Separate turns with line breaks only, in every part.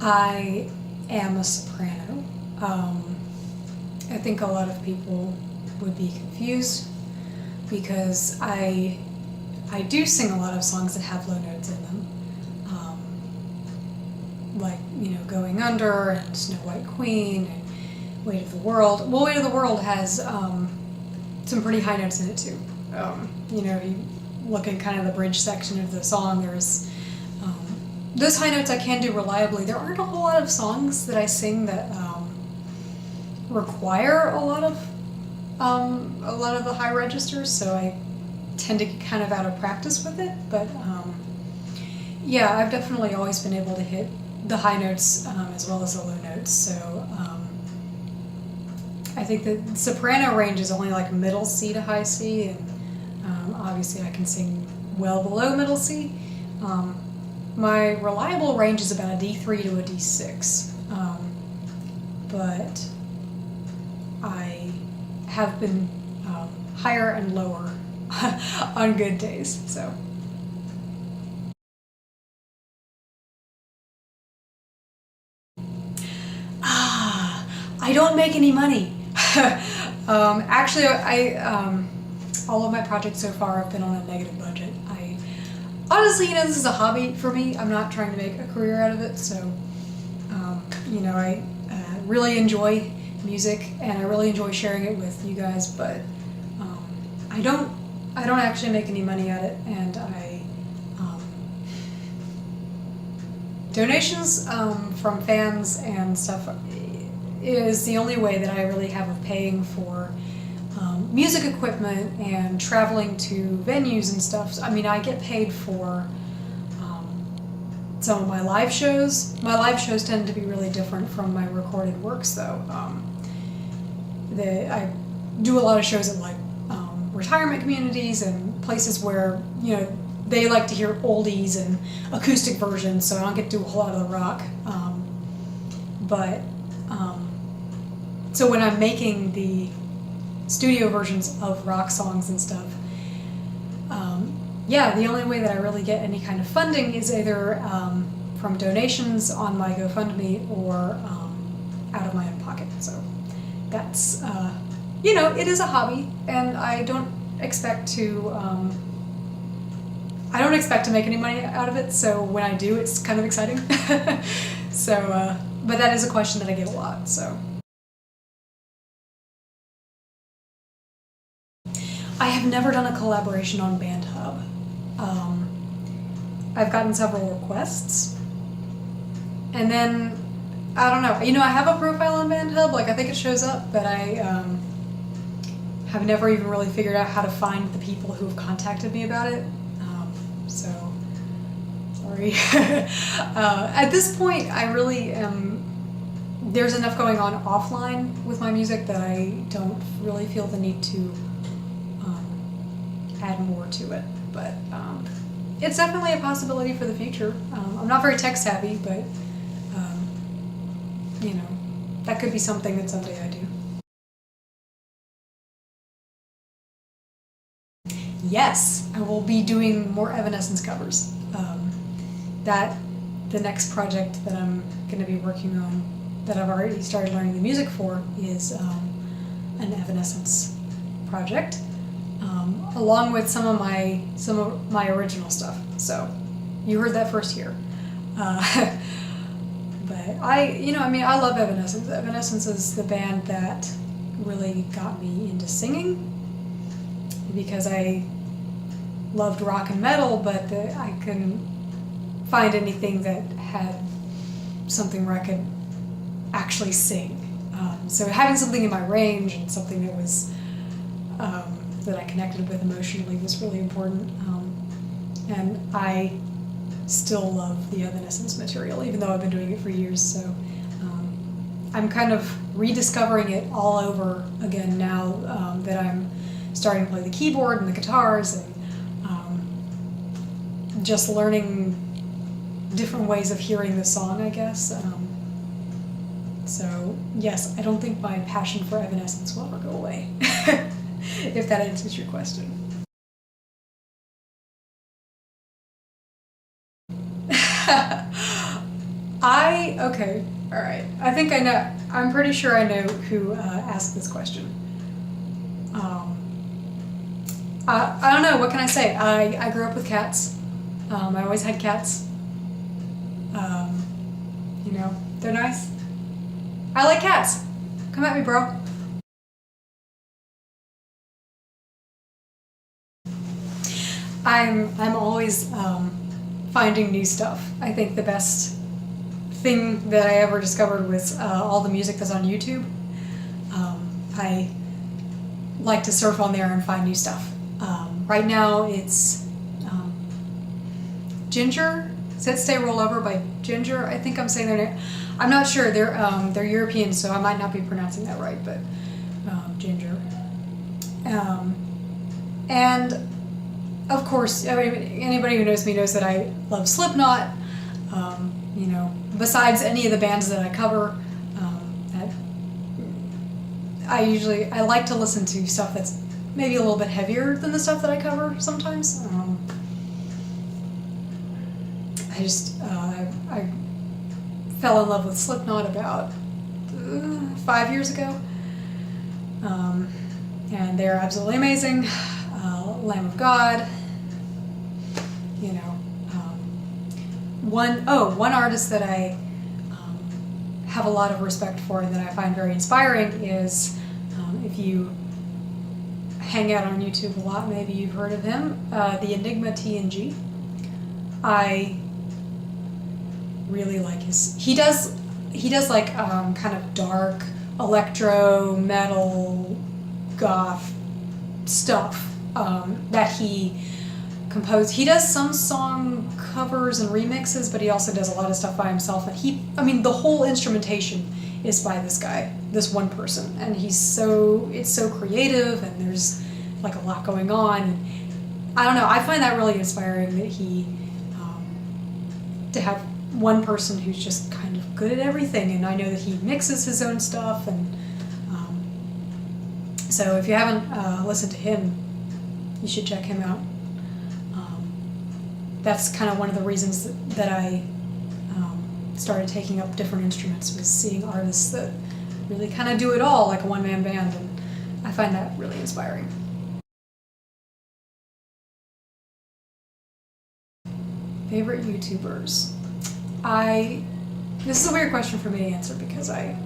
I am a soprano. I think a lot of people would be confused because I do sing a lot of songs that have low notes in them, like Going Under and Snow White Queen and Weight of the World. Well, Weight of the World has some pretty high notes in it too. If you look at kind of the bridge section of the song, there's those high notes I can do reliably. There aren't a whole lot of songs that I sing that require a lot of the high registers, so I tend to get kind of out of practice with it. But yeah, I've definitely always been able to hit the high notes as well as the low notes. So I think the soprano range is only like middle C to high C, and obviously I can sing well below middle C. My reliable range is about a D3 to a D6, but I have been higher and lower on good days. So. I don't make any money. Actually, all of my projects so far have been on a negative budget. Honestly, this is a hobby for me. I'm not trying to make a career out of it. So, I really enjoy music and I really enjoy sharing it with you guys. But I don't actually make any money at it, and donations from fans and stuff is the only way that I really have of paying for music equipment and traveling to venues and stuff. I mean, I get paid for some of my live shows. My live shows tend to be really different from my recorded works, though. I do a lot of shows at retirement communities and places where they like to hear oldies and acoustic versions, so I don't get to do a whole lot of the rock. So when I'm making the studio versions of rock songs and stuff, the only way that I really get any kind of funding is either from donations on my GoFundMe or out of my own pocket. So that's, it is a hobby, and I don't expect to make any money out of it, so when I do, it's kind of exciting. So, but that is a question that I get a lot, so. I have never done a collaboration on BandHub. I've gotten several requests, and then, I don't know, I have a profile on BandHub, I think it shows up, but I have never even really figured out how to find the people who have contacted me about it. So, sorry. At this point, I really am. There's enough going on offline with my music that I don't really feel the need to add more to it. But it's definitely a possibility for the future. I'm not very tech savvy, but that could be something that someday I do. Yes, I will be doing more Evanescence covers. The next project that I'm going to be working on, that I've already started learning the music for, is an Evanescence project, along with some of my original stuff. So you heard that first here. But I love Evanescence. Evanescence is the band that really got me into singing, because I loved rock and metal, but I couldn't find anything that had something where I could actually sing. So having something in my range and something that was that I connected with emotionally was really important. And I still love the Evanescence material, even though I've been doing it for years. So I'm kind of rediscovering it all over again now that I'm starting to play the keyboard and the guitars, and just learning different ways of hearing the song, I guess. So yes, I don't think my passion for Evanescence will ever go away, if that answers your question. Okay, all right. I think I know. I'm pretty sure I know who asked this question. I don't know. What can I say? I grew up with cats. I always had cats. You know, they're nice. I like cats. Come at me, bro. I'm always finding new stuff. I think the best thing that I ever discovered was all the music that's on YouTube. I like to surf on there and find new stuff. Right now it's Ginger. Sit Stay Roll Over by Ginger. I think I'm saying their name. I'm not sure. They're European, so I might not be pronouncing that right, but Ginger. And of course, I mean, anybody who knows me knows that I love Slipknot. You know, besides any of the bands that I cover, I like to listen to stuff that's maybe a little bit heavier than the stuff that I cover sometimes. I fell in love with Slipknot about 5 years ago, and they're absolutely amazing. Lamb of God, you know. One artist that I have a lot of respect for and that I find very inspiring is, if you hang out on YouTube a lot, maybe you've heard of him, the Enigma TNG. I really like he does like kind of dark electro metal goth stuff that he composed. He does some song covers and remixes, but he also does a lot of stuff by himself. And the whole instrumentation is by this guy, this one person, and it's so creative, and there's like a lot going on. And I don't know, I find that really inspiring that he to have one person who's just kind of good at everything. And I know that he mixes his own stuff, and so if you haven't listened to him, you should check him out. That's kind of one of the reasons that I started taking up different instruments, was seeing artists that really kind of do it all like a one-man band, and I find that really inspiring. Favorite YouTubers? This is a weird question for me to answer because I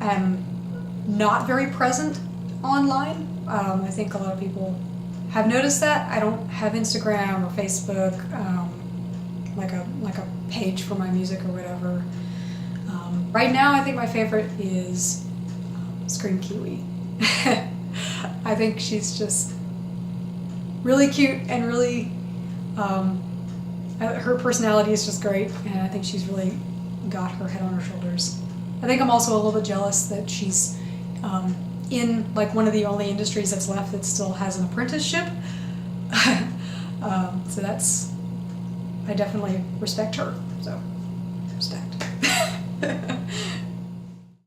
am not very present online. I think a lot of people have noticed that. I don't have Instagram or Facebook, like a page for my music or whatever. Right now, I think my favorite is Scream Kiwi. I think she's just really cute and really, her personality is just great, and I think she's really got her head on her shoulders. I think I'm also a little bit jealous that she's in like one of the only industries that's left that still has an apprenticeship. So I definitely respect her. So, respect.